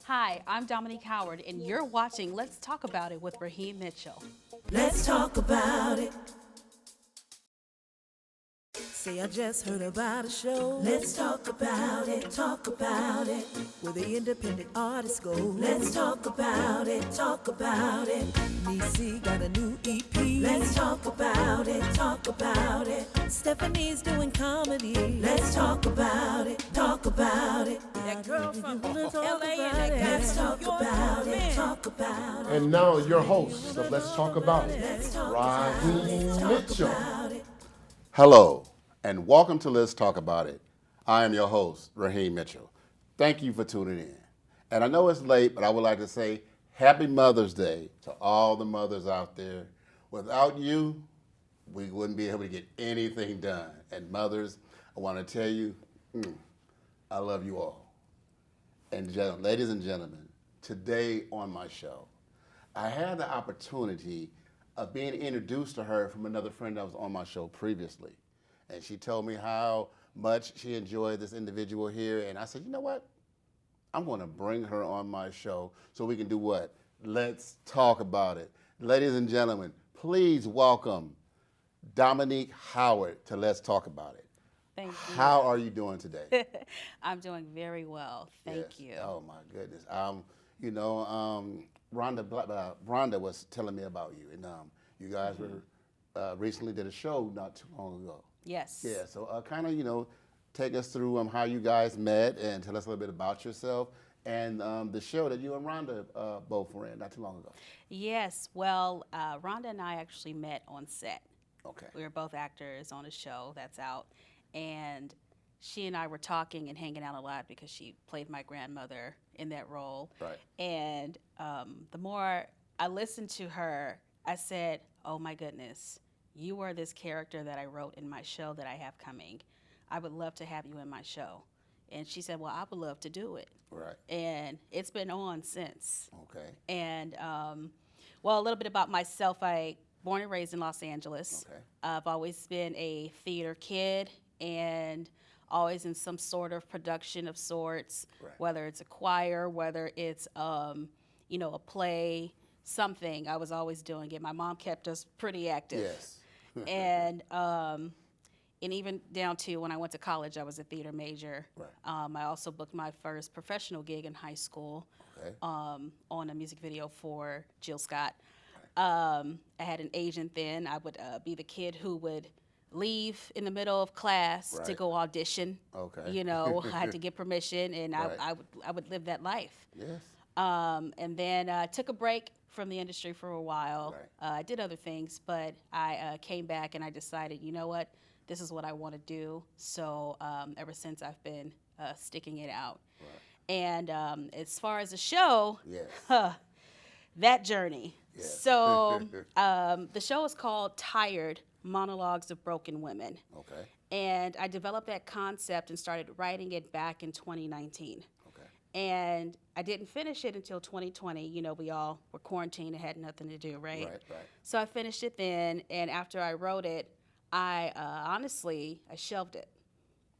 Hi, I'm Dominique Howard, and you're watching Let's Talk About It with Raheem Mitchell. Let's talk about it. Say I just heard about a show. Let's talk about it, talk about it. Where the independent artists go. Let's talk about it, talk about it. Niecy got a new EP. Let's talk about it, talk about it. Stephanie's doing comedy. Let's talk about it, talk about it. That girl from LA and that guy. Let's talk about it, talk about it. And now your host of Let's Talk About It, Raheem Mitchell. Hello, and welcome to Let's Talk About It. I am your host, Raheem Mitchell. Thank you for tuning in. And I know it's late, but I would like to say Happy Mother's Day to all the mothers out there. Without you, we wouldn't be able to get anything done. And mothers, I want to tell you, I love you all. And ladies and gentlemen, today on my show, I had the opportunity of being introduced to her from another friend that was on my show previously. And she told me how much she enjoyed this individual here. And I said, you know what? I'm going to bring her on my show so we can do what? Let's talk about it. Ladies and gentlemen, please welcome Dominique Howard to Let's Talk About It. Thank you. How are you doing today? I'm doing very well. Thank you. Oh, my goodness. Rhonda was telling me about you. And you guys were recently did a show not too long ago. Yes. Yeah, so kind of, take us through how you guys met and tell us a little bit about yourself and the show that you and Rhonda both were in not too long ago. Yes. Well, Rhonda and I actually met on set. Okay. We were both actors on a show that's out. And she and I were talking and hanging out a lot because she played my grandmother in that role. Right. And the more I listened to her, I said, oh my goodness, you are this character that I wrote in my show that I have coming. I would love to have you in my show. And she said, well, I would love to do it. Right. And it's been on since. Okay. And, well, a little bit about myself. I born and raised in Los Angeles. Okay. I've always been a theater kid and always in some sort of production of sorts, Right. whether it's a choir, whether it's, a play, something. I was always doing it. My mom kept us pretty active. Yes. And even down to when I went to college, I was a theater major. Right. I also booked my first professional gig in high school Okay. on a music video for Jill Scott. I had an agent then. I would be the kid who would leave in the middle of class to Right. go audition. Okay. I had to get permission, and Right. I would live that life. Yes. And then took a break from the industry for a while. Right. I did other things, but I came back and I decided, you know what, this is what I want to do. So ever since I've been sticking it out. Right. And as far as the show, Yes. that journey. Yeah. So the show is called Tired: Monologues of Broken Women. Okay. And I developed that concept and started writing it back in 2019. Okay. And I didn't finish it until 2020. We all were quarantined and had nothing to do, right? Right. Right. So I finished it then, and after I wrote it, I honestly shelved it.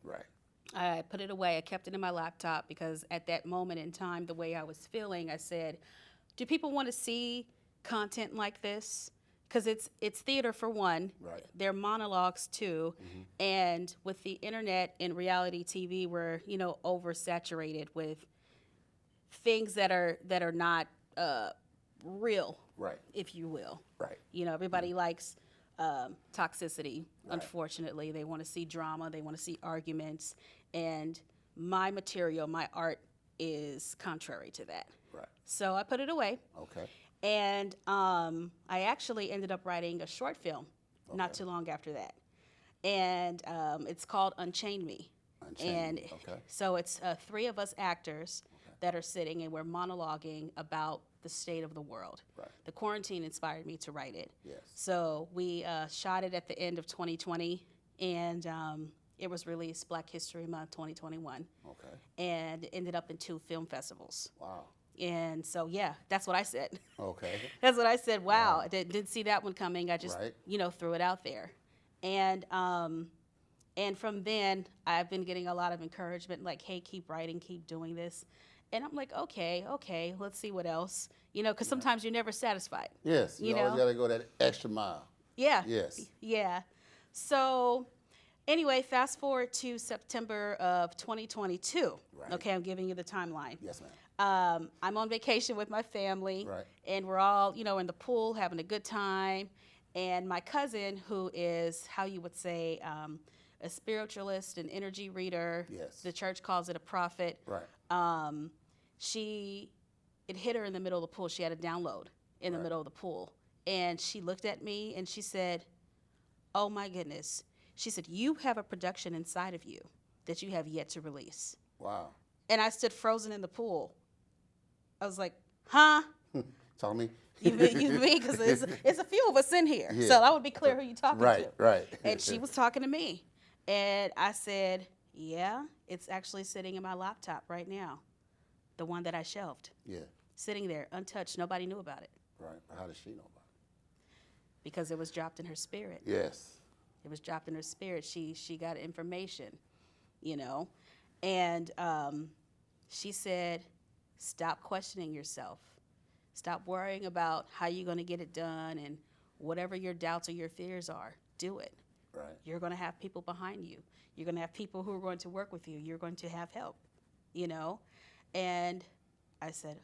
Right. I put it away. I kept it in my laptop because at that moment in time, the way I was feeling, I said, do people want to see content like this? Because it's theater for one. Right. They're monologues too. Mm-hmm. And with the internet and reality TV, we're oversaturated with things that are not real, Right. if you will. Right. Everybody likes toxicity. Right. Unfortunately, they want to see drama. They want to see arguments. And my material, my art, is contrary to that. Right. So I put it away. Okay. And I actually ended up writing a short film not Okay. too long after that. And it's called Unchain Me. Unchained. And Okay. so it's three of us actors that are sitting and we're monologuing about the state of the world. Right. The quarantine inspired me to write it. Yes. So we shot it at the end of 2020, and it was released Black History Month 2021, Okay. and ended up in 2 film festivals. Wow. And so, yeah, that's what I said. Okay. That's what I said. Wow, I didn't see that one coming. I just, Right. threw it out there. And from then, I've been getting a lot of encouragement, like, hey, keep writing, keep doing this. And I'm like, okay, let's see what else. Because sometimes you're never satisfied. Yes, you always know? got to go that extra mile. Yeah. Yes. Yeah. So anyway, fast forward to September of 2022. Right. Okay, I'm giving you the timeline. Yes, ma'am. I'm on vacation with my family, Right. and we're all, in the pool having a good time. And my cousin, who is, how you would say, a spiritualist, an energy reader. Yes. The church calls it a prophet. Right. It hit her in the middle of the pool. She had a download in the Right. middle of the pool. And she looked at me and she said, oh my goodness. She said, you have a production inside of you that you have yet to release. Wow. And I stood frozen in the pool. I was like, huh? Talk to me. You mean? Because it's a few of us in here. Yeah. So that would be clear who you talking to. Right, right. And she was talking to me. And I said, yeah, it's actually sitting in my laptop right now. The one that I shelved. Yeah. Sitting there, untouched. Nobody knew about it. Right. How does she know about Because it was dropped in her spirit. it? Yes. It was dropped in her spirit. She got information, And she said, stop questioning yourself. Stop worrying about how you're going to get it done, and whatever your doubts or your fears are, do it. Right. You're going to have people behind you. You're going to have people who are going to work with you. You're going to have help, And I said,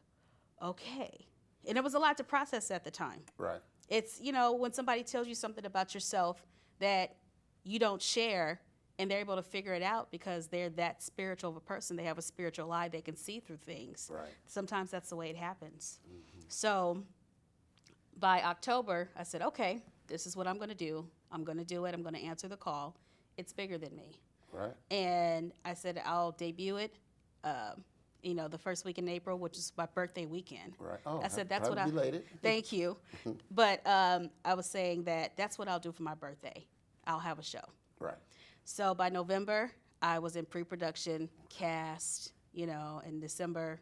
okay. And it was a lot to process at the time. Right. It's, when somebody tells you something about yourself that you don't share, and they're able to figure it out because they're that spiritual of a person. They have a spiritual eye. They can see through things. Right. Sometimes that's the way it happens. Mm-hmm. So by October, I said, okay, this is what I'm going to do. I'm going to do it. I'm going to answer the call. It's bigger than me. Right. And I said, I'll debut it, the first week in April, which is my birthday weekend. Right. Oh, I said, that's what happy belated. Thank you. But I was saying that's what I'll do for my birthday. I'll have a show. Right. So by November, I was in pre-production, cast, in December,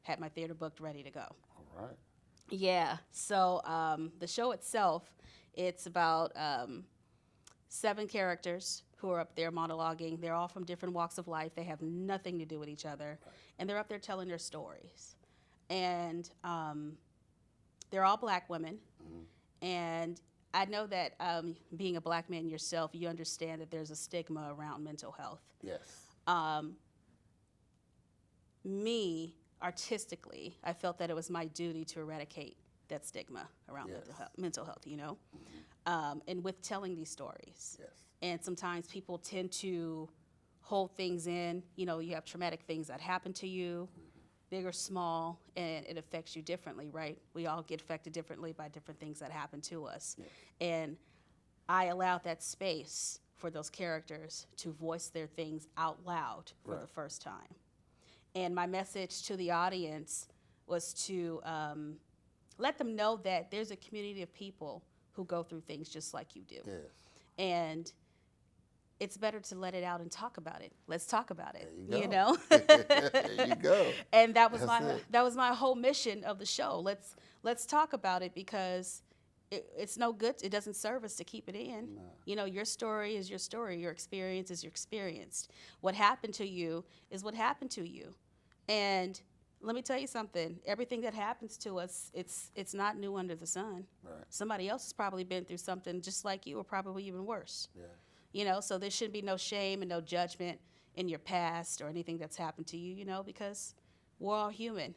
had my theater booked, ready to go. All right. Yeah. So the show itself, it's about 7 characters who are up there monologuing. They're all from different walks of life. They have nothing to do with each other. Right. And they're up there telling their stories. And they're all black women. Mm-hmm. And I know that being a black man yourself, you understand that there's a stigma around mental health. Yes. Me, artistically, I felt that it was my duty to eradicate that stigma around Yes. mental health, Mm-hmm. And with telling these stories. Yes. And sometimes people tend to hold things in. You have traumatic things that happen to you, big or small, and it affects you differently, right? We all get affected differently by different things that happen to us. Yes. And I allowed that space for those characters to voice their things out loud for Right. the first time. And my message to the audience was to let them know that there's a community of people who go through things just like you do. Yes. And it's better to let it out and talk about it. Let's talk about it. There you know. There you go. And that was That's that was my whole mission of the show. Let's talk about it, because it's no good. It doesn't serve us to keep it in. No. Your story is your story. Your experience is your experience. What happened to you is what happened to you. And let me tell you something. Everything that happens to us, it's not new under the sun. Right. Somebody else has probably been through something just like you, or probably even worse. Yeah. So there should be no shame and no judgment in your past or anything that's happened to you, because we're all human,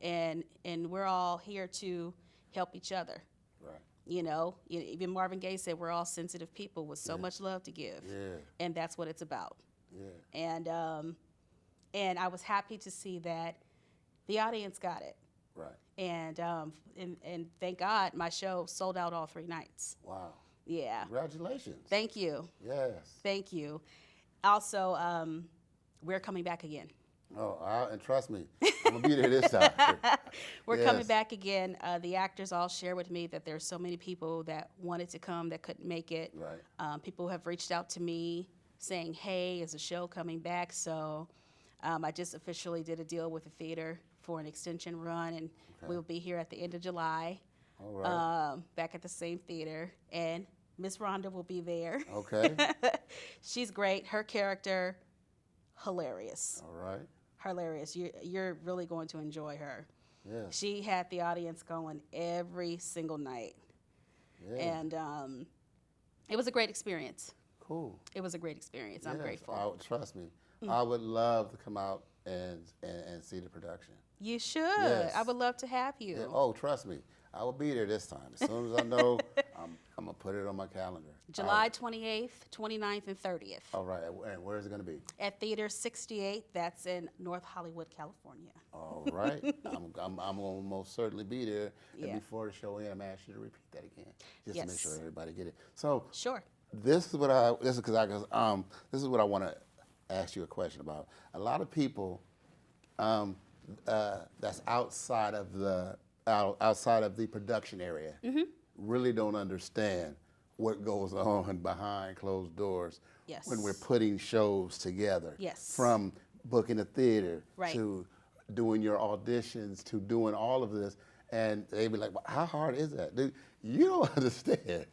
and we're all here to help each other. Right. Even Marvin Gaye said we're all sensitive people with so Yeah. much love to give. Yeah. And that's what it's about. Yeah. And I was happy to see that the audience got it. Right. And thank God my show sold out all 3 nights. Wow. Yeah. Congratulations. Thank you. Yes. Thank you. Also, we're coming back again. Oh, and trust me, I'm gonna be there this time. We're Yes. coming back again. The actors all share with me that there's so many people that wanted to come that couldn't make it. Right. People have reached out to me saying, hey, is the show coming back? So I just officially did a deal with the theater for an extension run, and we'll be here at the end of July. All right. Back at the same theater, and Miss Rhonda will be there. Okay. She's great. Her character, hilarious. All right. hilarious. You're really going to enjoy her. Yeah. She had the audience going every single night. Yeah. And it was a great experience. Cool. It was a great experience. I'm Yes, grateful. Trust me. I would love to come out and see the production. You should. Yes. I would love to have you. Yeah. Oh, trust me. I will be there this time. As soon as I know, I'm going to put it on my calendar. July 28th, 29th, and 30th. All right. And where is it going to be? At Theater 68. That's in North Hollywood, California. All right. I'm going to most certainly be there. Yeah. And before the show ends, I'm going to ask you to repeat that again, just to make Yes. sure everybody get it. So Sure. this is what I want to ask you a question about. A lot of people that's outside of the production area really don't understand what goes on behind closed doors Yes. when we're putting shows together. Yes. From booking a theater Right. to doing your auditions to doing all of this. And they be like, well, how hard is that? Dude, you don't understand.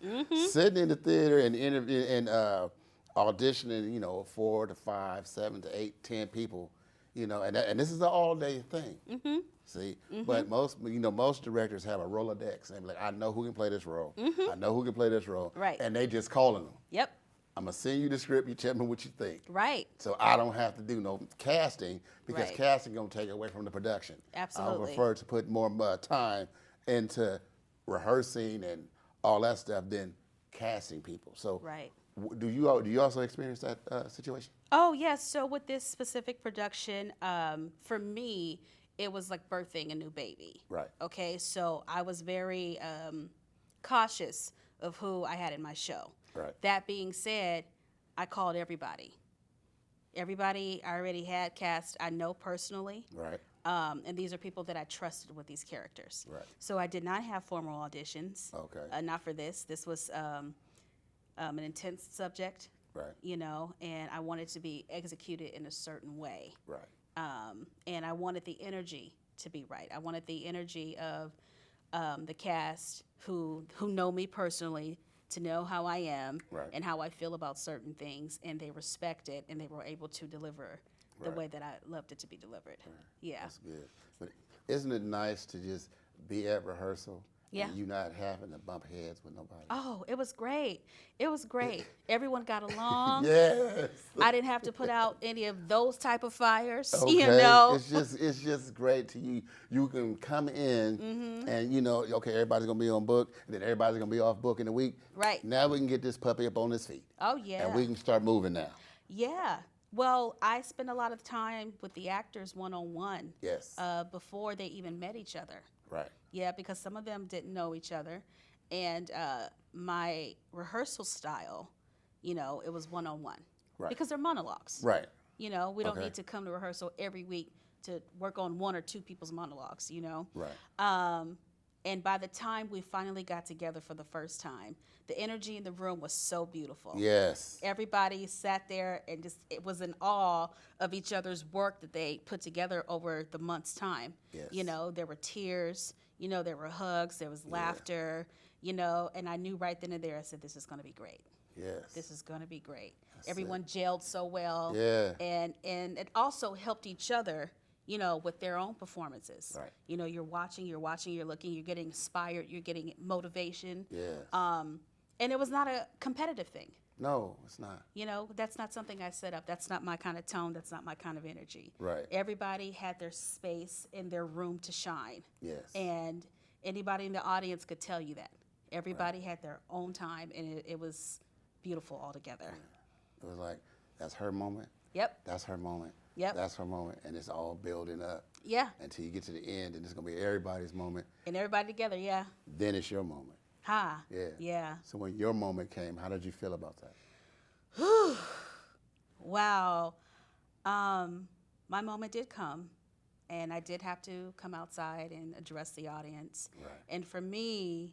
Sitting in the theater and interviewing and auditioning, 4 to 5, 7 to 8, 10 people, and this is an all-day thing. See, but most directors have a Rolodex, and like, I know who can play this role. I know who can play this role. Right. And they just calling them. Yep. I'm gonna send you the script. You tell me what you think. Right. So I don't have to do no casting because Right. casting gonna take away from the production. Absolutely. I prefer to put more time into rehearsing and all that stuff than casting people. So Right. do you also experience that situation? Oh, yes. So with this specific production, for me, it was like birthing a new baby. Right. Okay. So I was very cautious of who I had in my show. Right. That being said, I called everybody. Everybody I already had cast, I know personally. Right. And these are people that I trusted with these characters. Right. So I did not have formal auditions. Okay. Not for this. This was an intense subject. Right. And I wanted to be executed in a certain way. Right. And I wanted the energy to be right. I wanted the energy of the cast who know me personally, to know how I am Right. and how I feel about certain things, and they respect it, and they were able to deliver the Right. way that I loved it to be delivered. Yeah. That's good. But isn't it nice to just be at rehearsal Yeah. and you not having to bump heads with nobody? Oh, it was great. It was great. Everyone got along. Yes. I didn't have to put out any of those type of fires, Okay. It's just great to you can come in and okay, everybody's gonna be on book, and then everybody's gonna be off book in a week. Right. Now we can get this puppy up on his feet. Oh, yeah. And we can start moving now. Yeah. Well, I spent a lot of time with the actors one-on-one. Yes. Before they even met each other. Right. Yeah, because some of them didn't know each other. And my rehearsal style, it was one-on-one. Right. Because they're monologues. Right. We don't Okay. need to come to rehearsal every week to work on one or two people's monologues, Right. And by the time we finally got together for the first time, the energy in the room was so beautiful. Yes. Everybody sat there and it was in awe of each other's work that they put together over the month's time. Yes. There were tears, there were hugs, there was laughter, and I knew right then and there, I said, this is going to be great. Yes. This is going to be great. That's Everyone gelled so well. Yeah. And it also helped each other, with their own performances. Right. You're watching, you're looking, you're getting inspired, you're getting motivation. Yes. And it was not a competitive thing. No, it's not. That's not something I set up. That's not my kind of tone. That's not my kind of energy. Right. Everybody had their space in their room to shine. Yes. And anybody in the audience could tell you that. Everybody had their own time, and it was beautiful altogether. It was like, that's her moment. Yep. That's her moment. Yep. That's her moment. And it's all building up Yeah. until you get to the end, and it's going to be everybody's moment. And everybody together, yeah. Then it's your moment. Ha. Yeah. Yeah. So when your moment came, how did you feel about that? Wow. My moment did come, and I did have to come outside and address the audience. Right. And for me,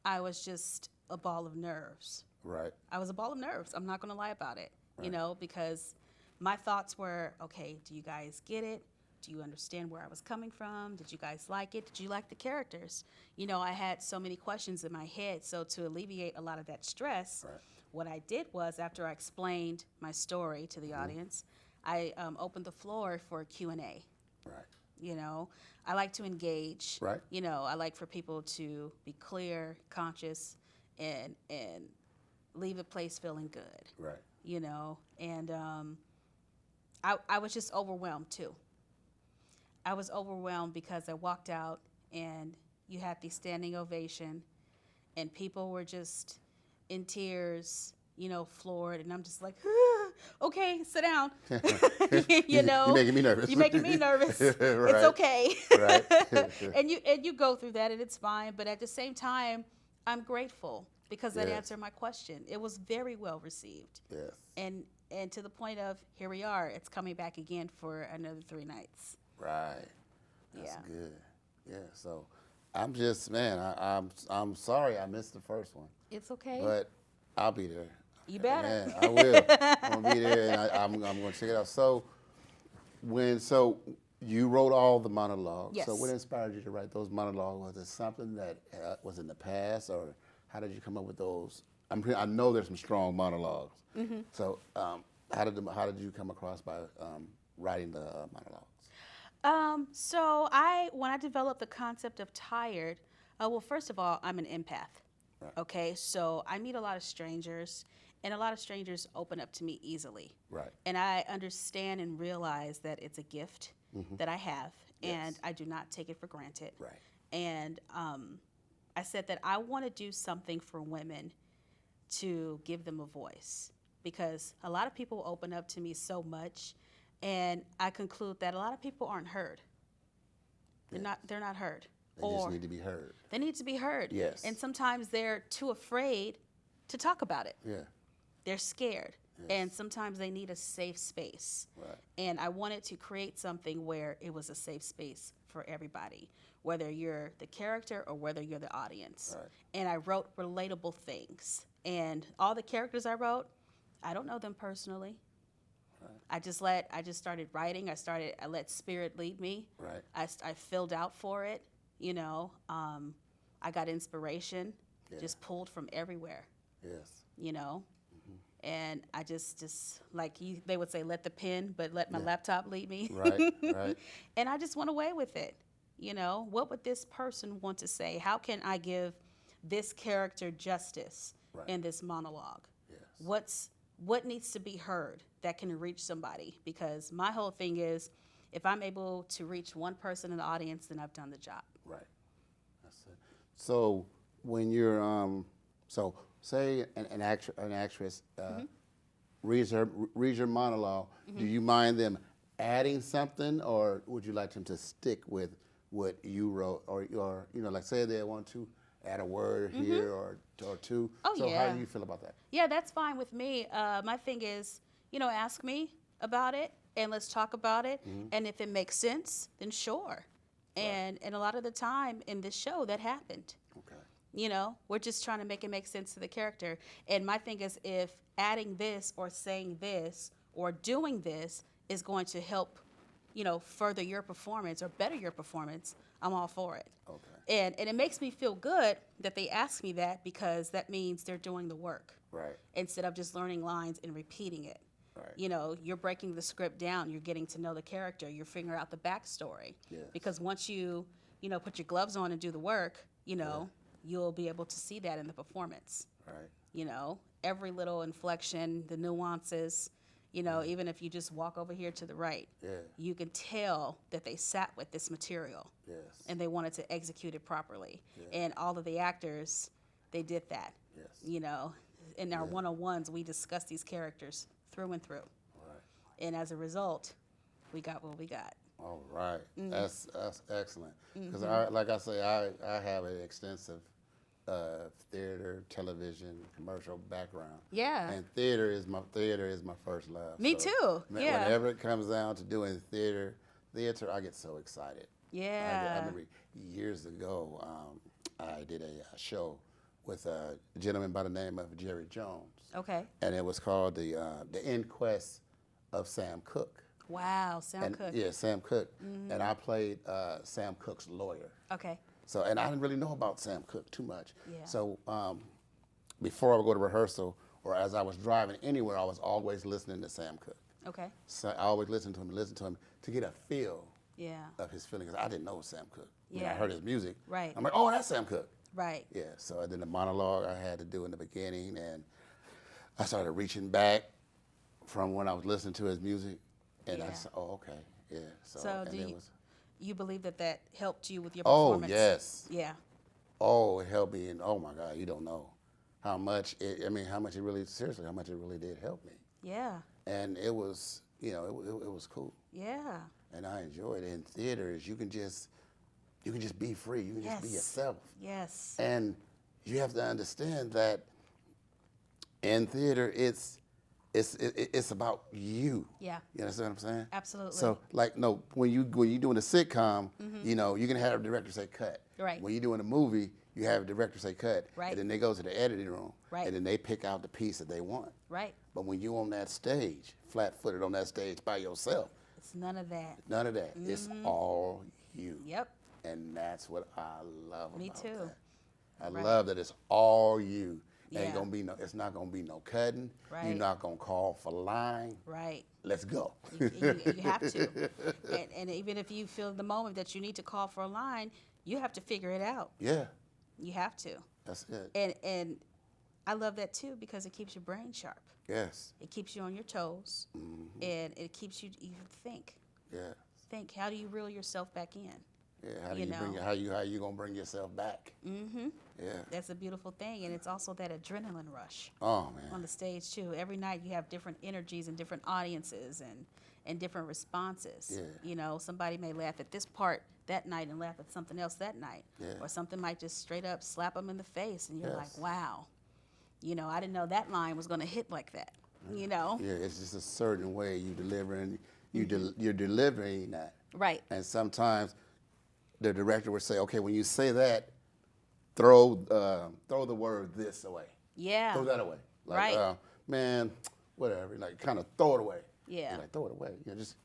I was just a ball of nerves. Right. I was a ball of nerves. I'm not going to lie about it, Right. because my thoughts were, okay, do you guys get it? Do you understand where I was coming from? Did you guys like it? Did you like the characters? I had so many questions in my head. So to alleviate a lot of that stress, Right. what I did was, after I explained my story to the audience, I open the floor for Q&A. Right. You know, I like to engage. Right. You know, I like for people to be clear, conscious, and leave a place feeling good. Right. You know, and I was just overwhelmed too. I was overwhelmed because I walked out and you had the standing ovation, and people were just in tears, you know, floored, and I'm just like, okay, sit down. You know, You're making me nervous. You're making me nervous. Right. It's okay. Right. and you go through that, and it's fine. But at the same time, I'm grateful because that Yes. answered my question. It was very well received. Yes. And to the point of here we are. It's coming back again for another 3 nights. Right. That's Yeah. good. Yeah. So I'm just, man, I'm sorry I missed the first one, It's okay. but I'll be there. You better. Man, I will. I'm gonna be there, and I'm gonna check it out. So you wrote all the monologues. Yes. So what inspired you to write those monologues? Was it something that was in the past, or how did you come up with those? I know there's some strong monologues. Mm-hmm. So how did you come across by writing the monologues? So when I developed the concept of tired, well, first of all, I'm an empath. Right. Okay, so I meet a lot of strangers, and a lot of strangers open up to me easily. Right. And I understand and realize that it's a gift that I have, and Yes. I do not take it for granted. Right. And I said that I want to do something for women to give them a voice, because a lot of people open up to me so much, and I conclude that a lot of people aren't heard. They're not heard. They just need to be heard. They need to be heard. Yes. And sometimes they're too afraid to talk about it. Yeah. They're scared. Yes. And sometimes they need a safe space. Right. And I wanted to create something where it was a safe space for everybody, whether you're the character or whether you're the audience. Right. And I wrote relatable things. And all the characters I wrote, I don't know them personally. I just started writing. I let spirit lead me. Right. I filled out for it, you know. I got inspiration, Yeah. just pulled from everywhere, Yes. you know. And I just like they would say, let the pen, but let my laptop lead me. Right. Right. And I just went away with it. You know, what would this person want to say? How can I give this character justice Right. in this monologue? Yes. What needs to be heard that can reach somebody? Because my whole thing is, if I'm able to reach one person in the audience, then I've done the job. Right. That's it. So when you're so say an actress reads your monologue, do you mind them adding something, or would you like them to stick with what you wrote, or you know, like say they want to add a word here or two? Oh, so yeah. how do you feel about that? Yeah, that's fine with me. My thing is, you know, ask me about it and let's talk about it. And if it makes sense, then sure. And a lot of the time in this show that happened. Okay. You know, we're just trying to make it make sense to the character. And my thing is, if adding this or saying this or doing this is going to help, you know, further your performance or better your performance, I'm all for it. Okay. And it makes me feel good that they ask me that, because that means they're doing the work Right. instead of just learning lines and repeating it. Right. You know, you're breaking the script down. You're getting to know the character. You're figuring out the backstory. Yes. Because once you know, put your gloves on and do the work, you know, you'll be able to see that in the performance. Right. You know, every little inflection, the nuances, you know, even if you just walk over here to the right, Yeah. you can tell that they sat with this material Yes. and they wanted to execute it properly. Yeah. And all of the actors, they did that. Yes. You know, in our one-on-ones, we discussed these characters through and through. Right. And as a result, we got what we got. All right. That's excellent. Because like I say, I have an extensive theater, television, commercial background. Yeah. And theater is my first love. Me too. Yeah. Whenever it comes down to doing theater, I get so excited. I Yeah. remember years ago, I did a show with a gentleman by the name of Jerry Jones, Okay. and it was called the Inquest of Sam Cooke. Wow, Sam And, Cooke. Yeah, Sam Cooke. And I played Sam Cooke's lawyer. Okay. So, and I didn't really know about Sam Cooke too much. Yeah. So, before I would go to rehearsal, or as I was driving anywhere, I was always listening to Sam Cooke. Okay. So I always listen to him to get a feel Yeah. of his feelings. I didn't know Sam Cooke. When I Yeah. heard his music, Right. I'm like, oh, that's Sam Cooke. Right. Yeah, so then the monologue I had to do in the beginning, and I started reaching back from when I was listening to his music, and I Yeah. said, oh, okay, yeah. So and do it you, was, you believe that helped you with your oh, performance? yes. Yeah. Oh, it helped me, and oh my God, you don't know how much how much it really did help me. Yeah. And it was, it was cool, Yeah. and I enjoyed it. In theaters, you can just be free, you can just be Yes. yourself. Yes. And you have to understand that in theater, it's about you. Yeah. You understand what I'm saying? Absolutely. So, like, no, when you doing a sitcom, you can have a director say cut. Right. When you're doing a movie, you have a director say cut. Right. And then they go to the editing room. Right. And then they pick out the piece that they want. Right. But when you're on that stage, flat-footed on that stage by yourself, It's none of that. none of that. It's all you. Yep. And that's what I love Me about too. that. I Right. love that it's all you. Yeah. It's not gonna be no cutting. You're Right. not gonna call for line. Right. Let's go. You have to. And even if you feel the moment that you need to call for a line, you have to figure it out. Yeah, You have to. that's it. And I love that too because it keeps your brain sharp. Yes. It keeps you on your toes, and it keeps you think. Yeah. Think. How do you reel yourself back in? Yeah. How do You you bring know. how you gonna bring yourself back? Mm-hmm. Yeah. That's a beautiful thing, and it's also that adrenaline rush Oh on man. the stage too. Every night you have different energies and different audiences and different responses. Yeah. Somebody may laugh at this part that night and laugh at something else that night, Yeah. or something might just straight up slap them in the face, and you're Yes. like, wow, I didn't know that line was going to hit like that. Yeah. It's just a certain way you delivering. You're delivering that. Right. And sometimes the director would say, okay, when you say that, throw the word this away. Yeah. Throw that away. Like, Right. Man, whatever. Like, kind of throw it away. Yeah. You're like, throw it away. Just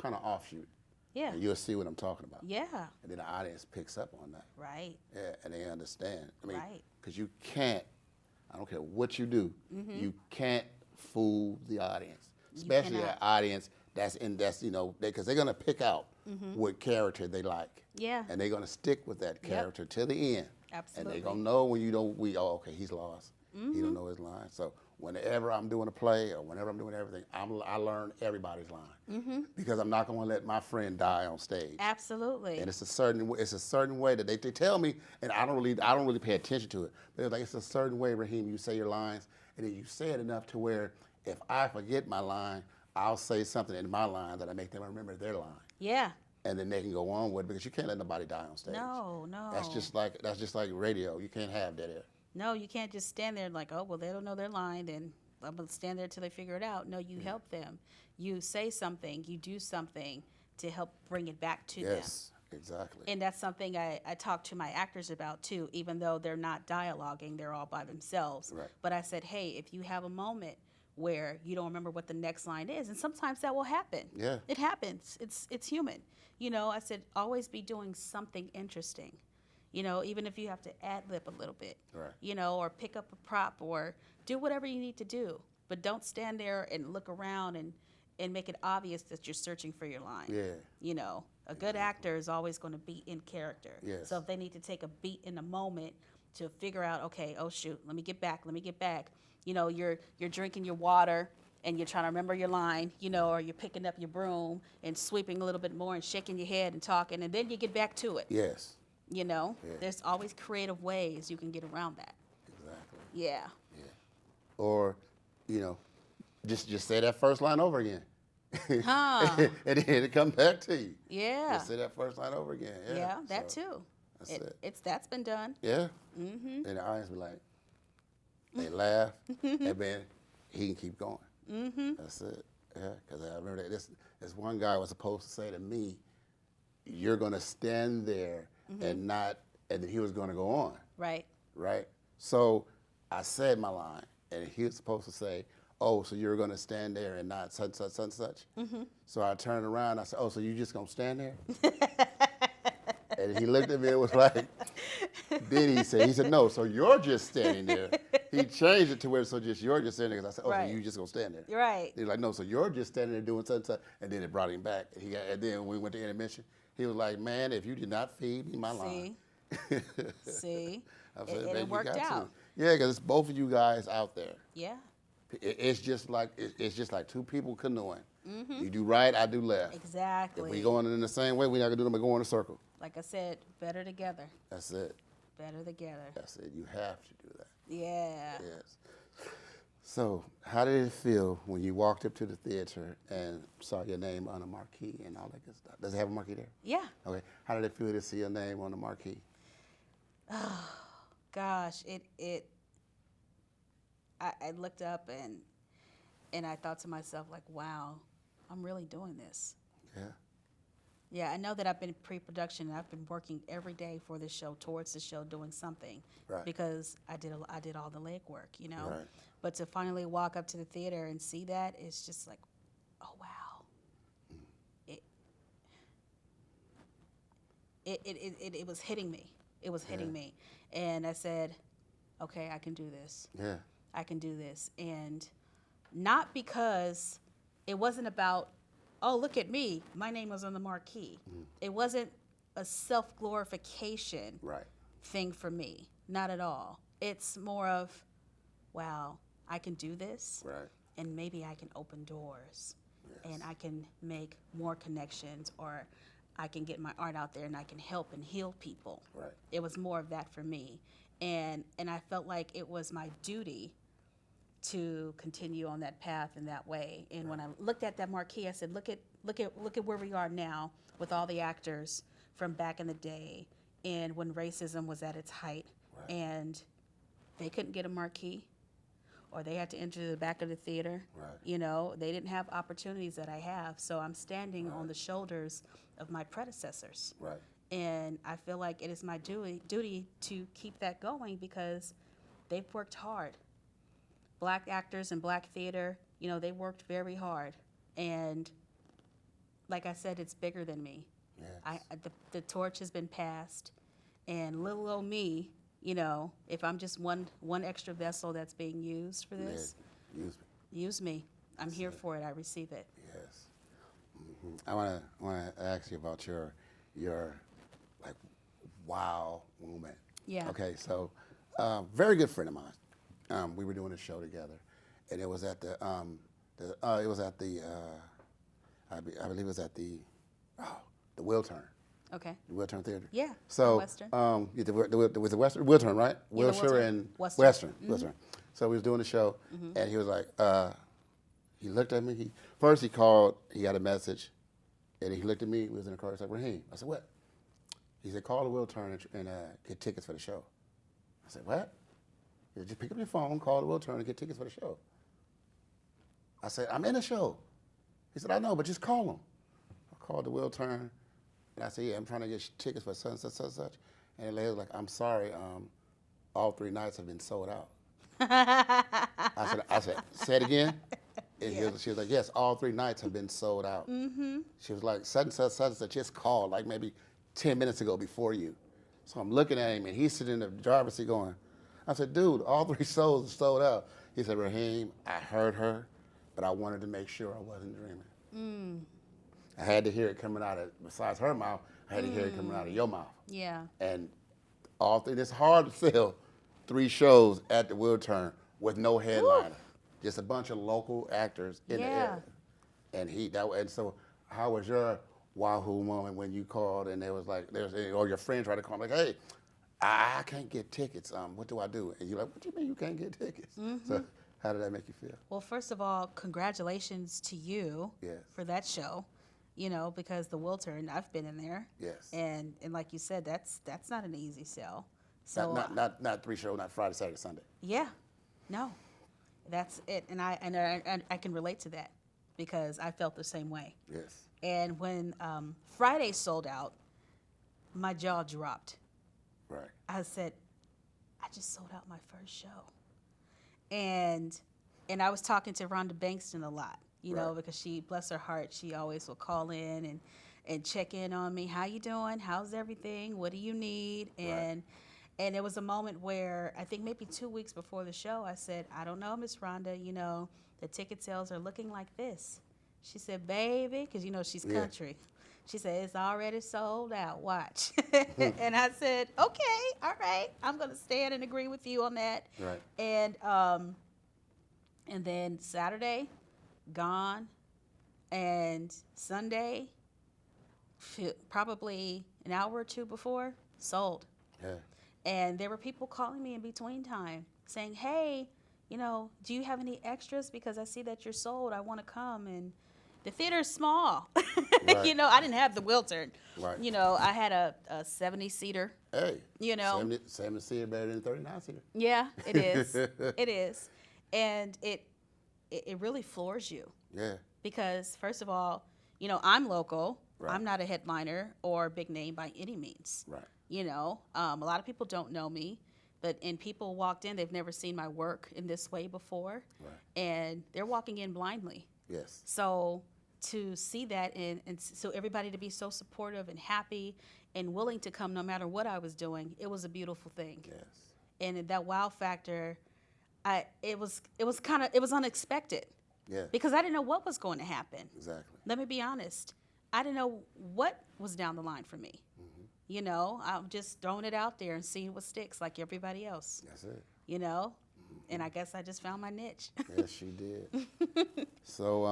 kind of offshoot. Yeah. And you'll see what I'm talking about. Yeah. And then the audience picks up on that. Right. Yeah, and they understand. I mean, Right. because you can't, I don't care what you do, you can't fool the audience. Especially an cannot. audience that's because they're going to pick out what character they like. Yeah. And they're going to stick with that character till the end. Absolutely. And they're going to know when you don't, okay, he's lost. He don't know his line. So whenever I'm doing a play or whenever I'm doing everything, I learn everybody's line. Because I'm not going to let my friend die on stage. Absolutely. And it's a certain way that they tell me, and I don't really pay attention to it. But it's like, it's a certain way, Raheem, you say your lines, and then you say it enough to where if I forget my line, I'll say something in my line that I make them remember their line. Yeah. And then they can go on with it because you can't let nobody die on stage. No. That's just like radio. You can't have that there. No, you can't just stand there like, oh, well, they don't know their line, then I'm going to stand there till they figure it out. No, you help them. You say something, you do something to help bring it back to them. Yes, exactly. And that's something I talk to my actors about too, even though they're not dialoguing, they're all by themselves. Right. But I said, hey, if you have a moment where you don't remember what the next line is, and sometimes that will happen. Yeah. It happens. It's human. I said, always be doing something interesting. Even if you have to ad-lib a little bit. Right. Or pick up a prop or do whatever you need to do. But don't stand there and look around and make it obvious that you're searching for your line. Yeah. A good actor is always going to be in character. Yes. So if they need to take a beat in a moment to figure out, okay, oh shoot, let me get back. You're drinking your water and you're trying to remember your line, or you're picking up your broom and sweeping a little bit more and shaking your head and talking, and then you get back to it. Yes. There's always creative ways you can get around that. Exactly. Yeah. Yeah. Or, just say that first line over again. Huh. And then it come back to you. Yeah. Just say that first line over again. Yeah. Yeah, that So, too. That's That's been done. Yeah. And the audience be like, they laugh, and then he can keep going. That's it. Yeah, because I remember that this one guy was supposed to say to me, "You're gonna stand there and then he was gonna go on." Right. Right. So I said my line, and he was supposed to say, "Oh, so you're gonna stand there and not such such such such." So I turned around. I said, "Oh, so you just gonna stand there?" And he looked at me and was like, then he said, no, so you're just standing there. he changed it to where so just you're just standing there. Because I said, oh, Right. so you just gonna stand there? Right. He's like, no, so you're just standing there doing such, and then it brought him back. And then when we went to intermission, he was like, man, if you did not feed me my line. See, I said, and "Man, it you worked got to." out. Yeah, because it's both of you guys out there. Yeah. It's just like two people canoeing. You do right, I do left. Exactly. If we going in the same way, we're not gonna do them. But go in a circle. Like I said, better together. That's it. Better together. That's it. You have to do that. Yeah. Yes. So, how did it feel when you walked up to the theater and saw your name on a marquee and all that good stuff? Does it have a marquee there? Yeah. Okay. How did it feel to see your name on the marquee? Gosh, I looked up and I thought to myself, like, wow, I'm really doing this. Yeah. Yeah, I know that I've been pre-production and I've been working every day for the show, towards the show, doing something. Right. Because I did all the legwork, you know. Right. But to finally walk up to the theater and see that, it's just like, oh wow. It was hitting me. It was hitting me. And I said, okay, I can do this. Yeah. I can do this. And not because it wasn't about, oh, look at me, my name was on the marquee. It wasn't a self-glorification Right. thing for me, not at all. It's more of, wow, I can do this, Right. and maybe I can open doors, Yes. and I can make more connections, or I can get my art out there and I can help and heal people. Right. It was more of that for me. And I felt like it was my duty to continue on that path in that way. And when I looked at that marquee, I said, look at where we are now with all the actors from back in the day and when racism was at its height. Right. And they couldn't get a marquee, or they had to enter the back of the theater. Right. You know, they didn't have opportunities that I have. So I'm standing on the shoulders of my predecessors. Right. And I feel like it is my duty to keep that going because they've worked hard. Black actors and black theater, you know, they worked very hard. And like I said, it's bigger than me. Yes. The torch has been passed. And little old me, you know, if I'm just one extra vessel that's being used for this, Yeah. Use me. use me. I'm here for it. I receive it. Yes. I want to ask you about your like wow moment. Yeah. Okay, so very good friend of mine. We were doing a show together, and it was at the I believe it was at the Will Turn. Okay. The Will Turn Theater. Yeah. So Western. yeah, was the Western Will Turn, right? Yeah, the Wilshire Will Turn. and Western. Western. So we was doing the show, and he was like, he looked at me. First he called. He got a message, and he looked at me. We was in the car. He said, "Raheem." I said, "What?" He said, "Call the Will Turn and get tickets for the show." I said, "What?" He said, "Just pick up your phone, call the Will Turn, and get tickets for the show." I said, "I'm in a show." He said, "I know, but just call them." I called the Will Turn, and I said, "Yeah, I'm trying to get tickets for such and such." And the lady was like, "I'm sorry, all 3 nights have been sold out." I said, "Say it again." And she was like, "Yes, all 3 nights have been sold out." Mm-hmm. She was like, such and such just called like maybe 10 minutes ago before you. So I'm looking at him, and he's sitting in the driver's seat going, I said, "Dude, all 3 shows are sold out." He said, "Raheem, I heard her, but I wanted to make sure I wasn't dreaming." I had to hear it coming out of, besides her mouth, I had to hear it coming out of your mouth. Yeah. And all 3, it's hard to sell 3 shows at the Will Turn with no headliner. Just a bunch of local actors in the area. And so how was your wahoo moment when you called and there was like, or your friend tried to call like, "Hey, I can't get tickets. What do I do?" And you're like, "What do you mean you can't get tickets?" So how did that make you feel? Well, first of all, congratulations to you Yes. for that show. You know, because the Will Turn, I've been in there. Yes. And like you said, that's not an easy sell. So Not 3 shows, not Friday, Saturday, Sunday. yeah, no, that's it. And I can relate to that because I felt the same way. Yes. And when Friday sold out, my jaw dropped. Right. I said, I just sold out my first show. And I was talking to Rhonda Bankston a lot, you know, because she, bless her heart, she always will call in and check in on me. How you doing? How's everything? What do you need? And there was a moment where I think maybe 2 weeks before the show, I said, I don't know, Miss Rhonda, you know, the ticket sales are looking like this. She said, baby, because, you know, she's country. She said, it's already sold out. Watch. And I said, okay, all right. I'm going to stand and agree with you on that. Right. And then Saturday, gone. And Sunday, probably an hour or two before, sold. Yeah. And there were people calling me in between time saying, hey, you know, do you have any extras? Because I see that you're sold. I want to come. And the theater's small. Right. You know, I didn't have the Wiltern. Right. You know, I had a 70-seater. Hey. You know. 70-seater better than 39-seater. Yeah, it is. It is. And it really floors you. Yeah. Because, first of all, you know, I'm local. Right. I'm not a headliner or a big name by any means. Right. You know, a lot of people don't know me, and people walked in, they've never seen my work in this way before. Right. And they're walking in blindly. Yes. So to see that and so everybody to be so supportive and happy and willing to come no matter what I was doing, it was a beautiful thing. Yes. And that wow factor, it was unexpected. Yeah. Because I didn't know what was going to happen. Exactly. Let me be honest. I didn't know what was down the line for me. Mm-hmm. You know, I'm just throwing it out there and seeing what sticks like everybody else. That's it. You know? Mm-hmm. And I guess I just found my niche. Yes, you did. So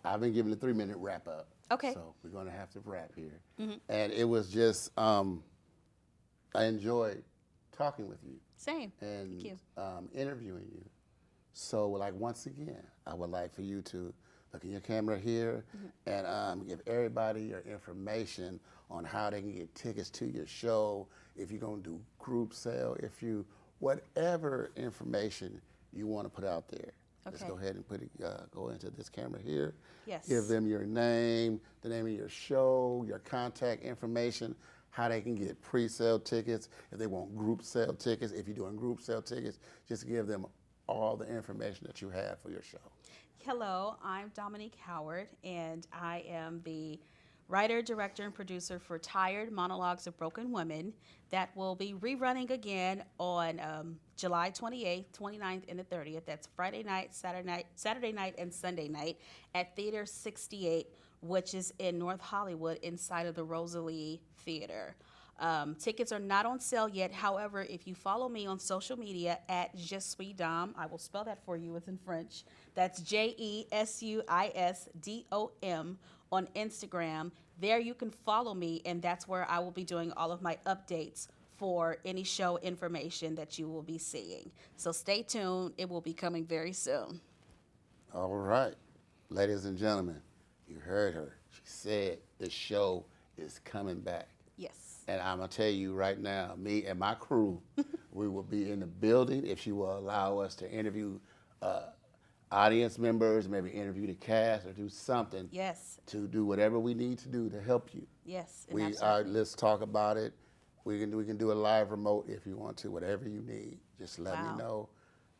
I've been given a 3-minute wrap up. Okay. So we're going to have to wrap here. Mm-hmm. And it was just, I enjoyed talking with you. Same. And Thank you. Interviewing you. So, like, once again, I would like for you to look in your camera here and give everybody your information on how they can get tickets to your show, if you're going to do group sale, whatever information you want to put out there. Okay. Just go ahead and put it, go into this camera here. Yes. Give them your name, the name of your show, your contact information, how they can get pre-sale tickets, if they want group sale tickets. If you're doing group sale tickets, just give them all the information that you have for your show. Hello, I'm Dominique Howard, and I am the writer, director, and producer for Tired Monologues of Broken Women that will be rerunning again on July 28th, 29th, and the 30th. That's Friday night, Saturday night, and Sunday night at Theater 68, which is in North Hollywood inside of the Rosalie Theater. Tickets are not on sale yet. However, if you follow me on social media at Je suis Dom, I will spell that for you. It's in French. That's JESUISDOM on Instagram. There you can follow me, and that's where I will be doing all of my updates for any show information that you will be seeing. So stay tuned. It will be coming very soon. All right. Ladies and gentlemen, you heard her. She said the show is coming back. Yes. And I'm going to tell you right now, me and my crew, we will be in the building if she will allow us to interview audience members, maybe interview the cast or do something. Yes. To do whatever we need to do to help you. Yes. Let's talk about it. We can do a live remote if you want to, whatever you need. Just let me know,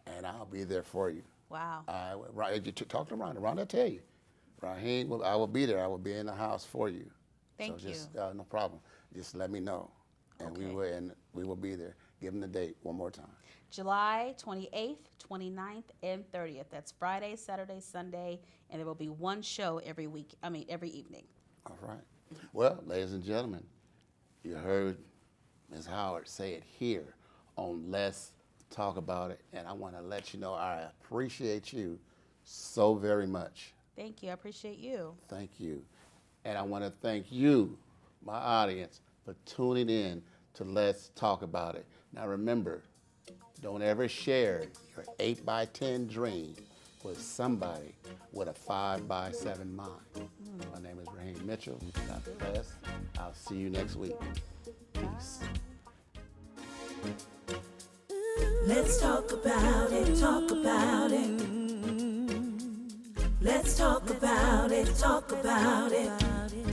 and I'll be there for you. Wow. Talk to Rhonda. Rhonda will tell you. Raheem, I will be there. I will be in the house for you. Thank you. No problem. Just let me know, and we will be there. Give them the date one more time. July 28th, 29th, and 30th. That's Friday, Saturday, Sunday, and there will be one show every evening. All right. Well, ladies and gentlemen, you heard Ms. Howard say it here on Let's Talk About It, and I want to let you know I appreciate you so very much. Thank you. I appreciate you. Thank you. And I want to thank you, my audience, for tuning in to Let's Talk About It. Now remember, don't ever share your 8x10 dream with somebody with a 5x7 mind. My name is Raheem Mitchell. God bless. I'll see you next week. Peace. Let's talk about it, talk about it. Let's talk about it, talk about it.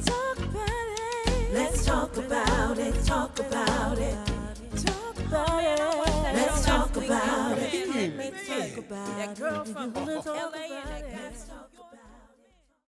Talk about it. Let's talk about it, talk about it. Talk about it. Let's talk about it. Let's talk about it. That girl from LA.